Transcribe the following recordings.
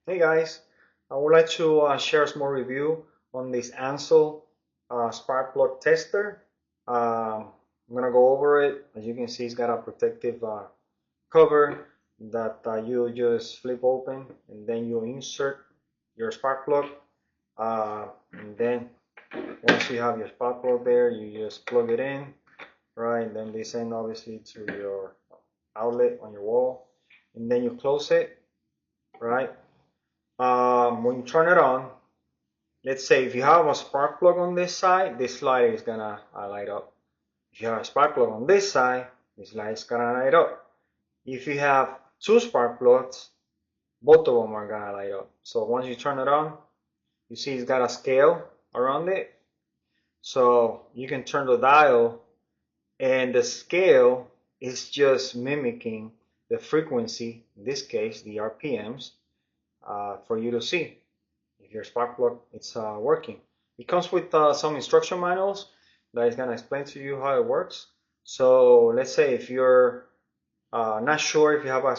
Hey guys, I would like to share a small review on this Ancel spark plug tester. I'm gonna go over it. As you can see, it's got a protective cover that you just flip open and then you insert your spark plug. And then once you have your spark plug there, you just plug it in, right? And then this end obviously to your outlet on your wall, and then you close it, right? When you turn it on, let's say if you have a spark plug on this side, this light is gonna light up. If you have a spark plug on this side, this light is gonna light up. If you have two spark plugs, both of them are gonna light up. So once you turn it on, you see it's got a scale around it. So you can turn the dial and the scale is just mimicking the frequency, in this case the RPMs, for you to see if your spark plug is working. It comes with some instruction manuals that is going to explain to you how it works. So let's say if you're not sure if you have a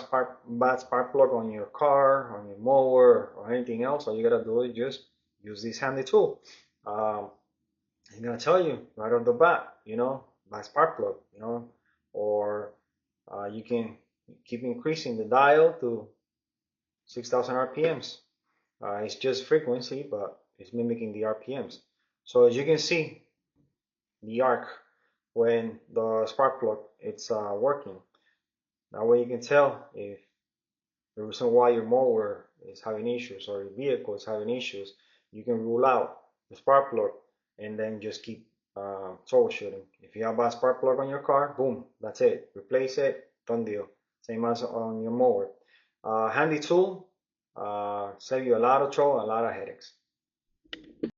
bad spark plug on your car, on your mower, or anything else, all you gotta do is just use this handy tool. Um, it's gonna tell you right off the bat, bad spark plug, or you can keep increasing the dial to 6,000 RPMs. It's just frequency, but it's mimicking the RPMs. So as you can see, the arc when the spark plug it's working. That way you can tell if the reason why your mower is having issues or your vehicle is having issues. You can rule out the spark plug and then just keep troubleshooting. If you have a spark plug on your car, boom, that's it. Replace it, done deal. Same as on your mower. Handy tool, save you a lot of trouble, a lot of headaches.